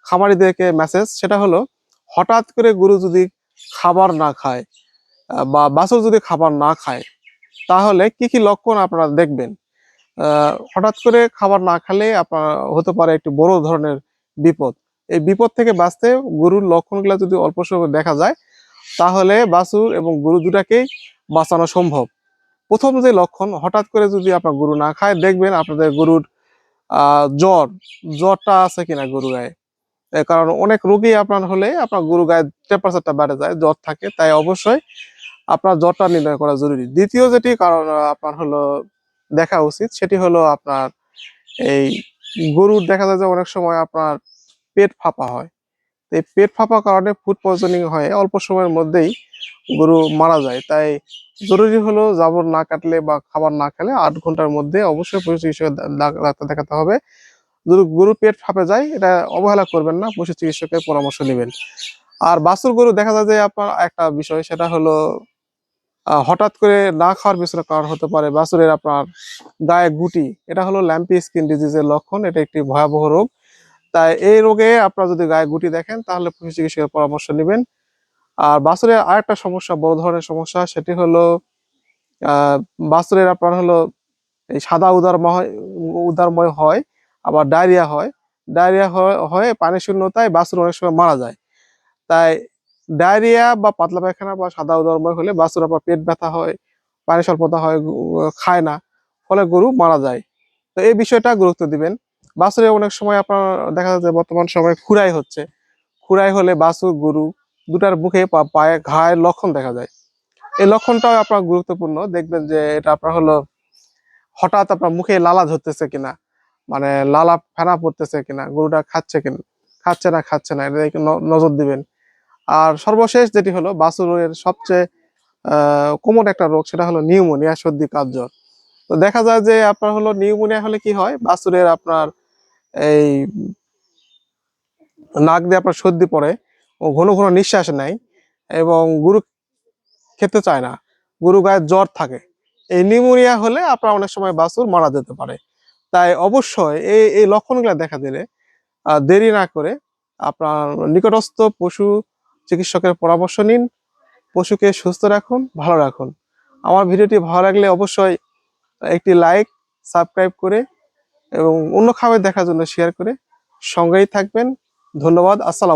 খামারিদেরকে message, সেটা হলো হঠাৎ করে গরু যদি খাবার না খায় বা বাছুর যদি খাবার না খায়, তাহলে কি কি লক্ষণ আপনারা দেখবেন। হঠাৎ করে খাবার না খেলে আপনার হতে পারে একটি বড় ধরনের বিপদ। এই বিপদ থেকে বাঁচতে গরুর লক্ষণগুলো যদি অল্প সময় দেখা যায়, তাহলে বাছুর এবং গরু দুটাকেই বাঁচানো সম্ভব। প্রথম যে লক্ষণ, হঠাৎ করে যদি আপনার গরু না খায়, দেখবেন আপনাদের গরুর জ্বরটা আছে কিনা গরু গায়ে। কারণ অনেক রোগী আপনার হলে আপনার গরু গায়ে টেম্পারেচারটা বেড়ে যায়, জ্বর থাকে, তাই অবশ্যই আপনার জ্বরটা নির্ণয় করা জরুরি। দ্বিতীয় যেটি কারণ আপনার হলো দেখা উচিত, সেটি হলো আপনার এই গরুর দেখা যায় যে অনেক সময় আপনার পেট ফাঁপা হয়। এই পেট ফাঁপার কারণে ফুড পয়জনিং হয়ে অল্প সময়ের মধ্যেই গরু মারা যায়। তাই জরুরি হলো জাবর না কাটলে বা খাবার না খেলে 8 ঘন্টার মধ্যে অবশ্যই পশু চিকিৎসক ডাক্তার দেখাতে হবে। যদি গরুর পেট ফাঁপে যায়, এটা অবহেলা করবেন না, পশু চিকিৎসকের পরামর্শ নেবেন। আর বাছুর গরু দেখা যায় যে আপনার একটা বিষয়, সেটা হলো হঠাৎ করে না খাওয়ার পিছনে কারণ হতে পারে বাছুরের আপনার গায়ে গুটি। এটা হলো ল্যাম্পি স্কিন ডিজিজের লক্ষণ, এটা একটি ভয়াবহ রোগ। তাই এই রোগে আপনারা যদি গায়ে গুটি দেখেন, তাহলে পশু চিকিৎসকের পরামর্শ নেবেন। আর বাছুরের আরেকটা সমস্যা, বড় ধরনের সমস্যা, সেটি হলো বাছুরের আপনার হলো এই সাদা উদারময় হয়, আবার ডায়রিয়া হয়। ডায়রিয়া হয়ে পানি শূন্যতায় বাছুর অনেক সময় মারা যায়। তাই ডায়রিয়া বা পাতলা পায়খানা বা সাদা উদরময় হলে বাছুর আবার পেট ব্যথা হয়, পানি স্বল্পতা হয়, খায় না, ফলে গরু মারা যায়। তো এই বিষয়টা গুরুত্ব দিবেন। বাছুরে অনেক সময় আপনার দেখা যাচ্ছে বর্তমান সময়ে খুরাই হচ্ছে। খুরাই হলে বাছুর গরু দুটার মুখে পায়ে ঘায়ের লক্ষণ দেখা যায়। এই লক্ষণটাও আপনার গুরুত্বপূর্ণ। দেখবেন যে এটা আপনার হলো হঠাৎ আপনার মুখে লালা ধরতেছে কিনা, মানে লালা ফেনা পড়তেছে কিনা, গরুটা খাচ্ছে না, এটা একটু নজর দিবেন। আর সর্বশেষ যেটি হলো বাছুরের সবচেয়ে কমন একটা রোগ, সেটা হলো নিউমোনিয়া, সর্দি কাশ জ্বর। তো দেখা যায় যে আপনার হলো নিউমোনিয়া হলে কি হয়, বাছুরের আপনার এই নাক দিয়ে আপনার সর্দি পড়ে, ও ঘন ঘন নিঃশ্বাস নেয় এবং গরু খেতে চায় না, গরু গায়ে জ্বর থাকে। এই নিউমোনিয়া হলে আপনার অনেক সময় বাছুর মারা যেতে পারে। তাই অবশ্যই এই লক্ষণগুলো দেখা দিলে দেরি না করে আপনার নিকটস্থ পশু চিকিৎসকের পরামর্শ নিন। পশুকে সুস্থ রাখুন, ভালো রাখুন। আমার ভিডিওটি ভালো লাগলে অবশ্যই একটি লাইক, সাবস্ক্রাইব করে এবং অন্য খাবার দেখার জন্য শেয়ার করে সঙ্গেই থাকবেন। ধন্যবাদ। আসসালামু আলাইকুম।